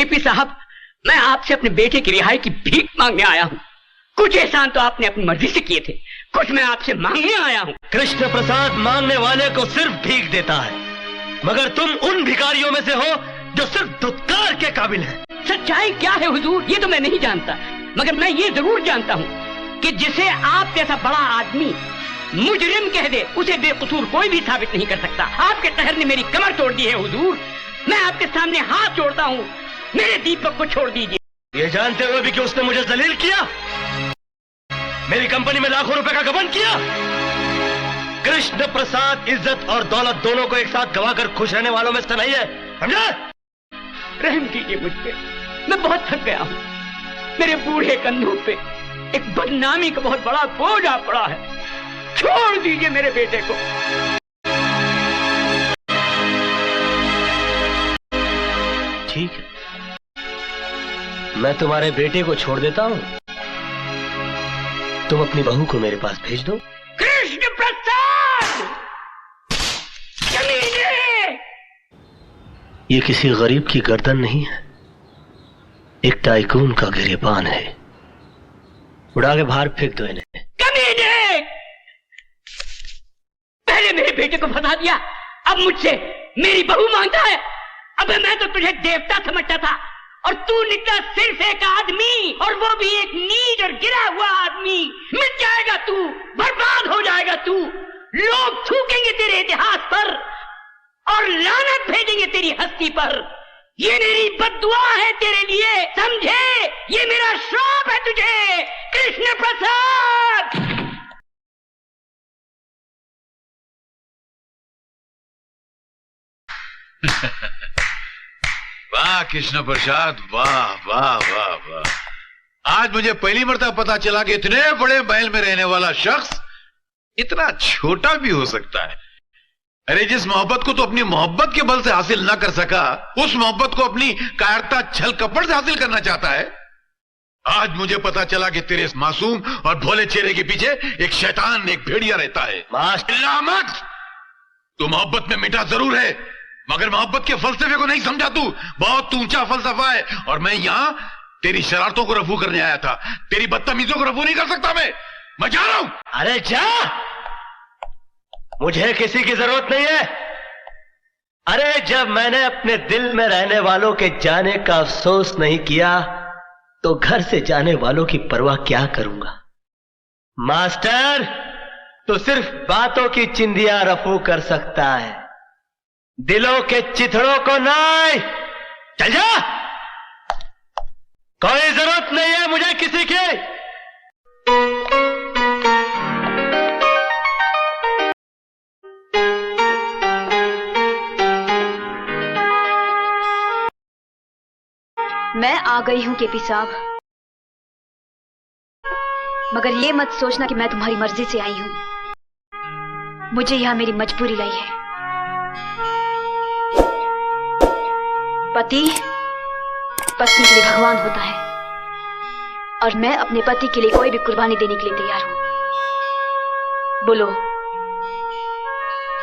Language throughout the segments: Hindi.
केपी साहब, मैं आपसे अपने बेटे की रिहाई की भीख मांगने आया हूँ। कुछ एहसान तो आपने अपनी मर्जी से किए थे, कुछ मैं आपसे मांगने आया हूँ। कृष्ण प्रसाद मांगने वाले को सिर्फ भीख देता है, मगर तुम उन भिखारियों में से हो जो सिर्फ धुतकार के काबिल हैं। सच्चाई क्या है हुजूर, ये तो मैं नहीं जानता, मगर मैं ये जरूर जानता हूँ कि जिसे आप जैसा बड़ा आदमी मुजरिम कह दे, उसे बेकसूर कोई भी साबित नहीं कर सकता। आपके कहर ने मेरी कमर तोड़ दी है हुजूर। मैं आपके सामने हाथ जोड़ता हूँ, मेरे दीपक को छोड़ दीजिए। ये जानते हुए भी कि उसने मुझे जलील किया, मेरी कंपनी में लाखों रुपए का गबन किया। कृष्ण प्रसाद इज्जत और दौलत दोनों को एक साथ गवाकर खुश रहने वालों में से नहीं है, समझे? रहम कीजिए मुझ पे, मैं बहुत थक गया हूँ। मेरे बूढ़े कंधों पे एक बदनामी का बहुत बड़ा बोझ आ पड़ा है। छोड़ दीजिए मेरे बेटे को। ठीक है, मैं तुम्हारे बेटे को छोड़ देता हूँ, तुम अपनी बहू को मेरे पास भेज दो। कृष्ण प्रसाद, ये किसी गरीब की गर्दन नहीं है, एक टाइकून का गिरेबान है। उड़ा के बाहर फेंक दो इन्हें। कमीने! पहले मेरे बेटे को फंसा दिया, अब मुझसे मेरी बहू मांगता है। अबे मैं तो तुझे देवता समझता था और तू निकला सिर्फ एक आदमी, और वो भी एक नीच और गिरा हुआ आदमी। मिट जाएगा तू, बर्बाद हो जाएगा तू। लोग थूकेंगे तेरे इतिहास पर और लानत भेजेंगे तेरी हस्ती पर। ये मेरी बद्दुआ है तेरे लिए, समझे? ये मेरा श्राप है तुझे, कृष्ण प्रसाद। वाह कृष्ण प्रसाद, वाह वाह वाह वाह। आज मुझे पहली मर्तबा पता चला कि इतने बड़े महल में रहने वाला शख्स इतना छोटा भी हो सकता है। अरे जिस मोहब्बत को तो अपनी मोहब्बत के बल से हासिल ना कर सका, उस मोहब्बत को अपनी कायरता छल कपट से हासिल करना चाहता है। आज मुझे पता चला कि तेरे इस मासूम और भोले चेहरे के पीछे एक शैतान, एक भेड़िया रहता है। मत, तू मोहब्बत में मिटा जरूर है, मगर मोहब्बत के फलसफे को नहीं समझा तू। बहुत ऊंचा फलसफा है, और मैं यहां तेरी शरारतों को रफू करने आया था। तेरी बदतमीजों को रफू नहीं कर सकता मैं जा रहा हूं। अरे जा, मुझे किसी की जरूरत नहीं है। अरे जब मैंने अपने दिल में रहने वालों के जाने का अफसोस नहीं किया, तो घर से जाने वालों की परवाह क्या करूंगा। मास्टर, तो सिर्फ बातों की चिंदियां रफू कर सकता है, दिलों के चिथड़ों को नहीं। चल जा, कोई जरूरत नहीं है मुझे किसी की। मैं आ गई हूं केपी साहब, मगर ये मत सोचना कि मैं तुम्हारी मर्जी से आई हूं। मुझे यहां मेरी मजबूरी लाई है। पति पत्नी के लिए भगवान होता है, और मैं अपने पति के लिए कोई भी कुर्बानी देने के लिए तैयार हूं। बोलो,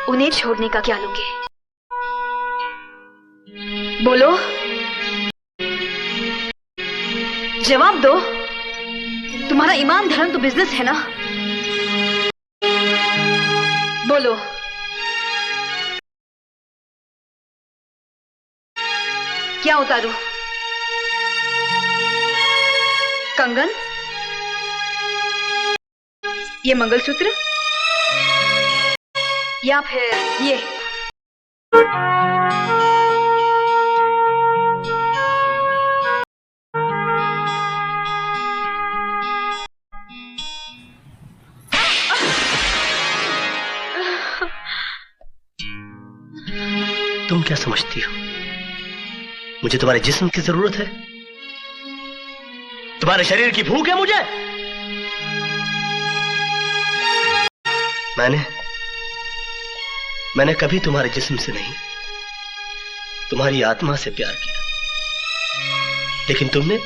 उन्हें छोड़ने का क्या लोगे? बोलो, जवाब दो। तुम्हारा ईमान धर्म तो बिजनेस है ना? बोलो। क्या उतारूं? कंगन, ये मंगलसूत्र, या फिर ये? तुम क्या समझती हो, मुझे तुम्हारे जिस्म की जरूरत है? तुम्हारे शरीर की भूख है मुझे? मैंने कभी तुम्हारे जिस्म से नहीं, तुम्हारी आत्मा से प्यार किया। लेकिन तुमने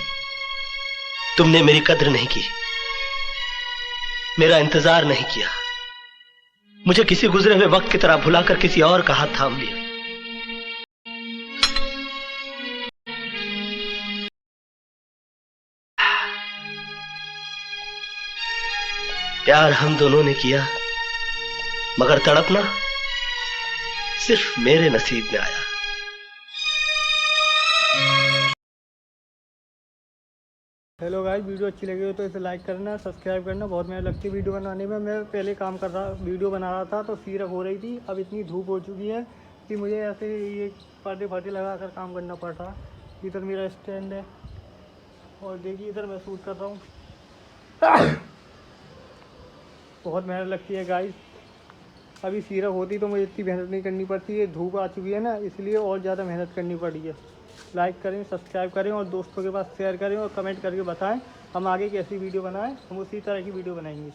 मेरी कद्र नहीं की, मेरा इंतजार नहीं किया। मुझे किसी गुजरे हुए वक्त की तरह भुलाकर किसी और का हाथ थाम लिया। प्यार हम दोनों ने किया, मगर तड़पना सिर्फ मेरे नसीब में आया। हेलो गाइस, वीडियो अच्छी लगी हो तो इसे लाइक करना, सब्सक्राइब करना। बहुत मेहनत लगती है वीडियो बनाने में। मैं पहले वीडियो बना रहा था तो सीरप हो रही थी। अब इतनी धूप हो चुकी है कि मुझे ऐसे ये पर्दे लगा कर काम करना पड़ रहा है। इधर मेरा स्टैंड है और देखिए इधर मैं शूट कर रहा हूँ। बहुत मेहनत लगती है गाइस। अभी सीरप होती तो मुझे इतनी मेहनत नहीं करनी पड़ती है। धूप आ चुकी है ना, इसलिए और ज़्यादा मेहनत करनी पड़ी है। लाइक करें, सब्सक्राइब करें और दोस्तों के पास शेयर करें और कमेंट करके बताएं हम आगे कैसी वीडियो बनाएं। हम उसी तरह की वीडियो बनाएंगे।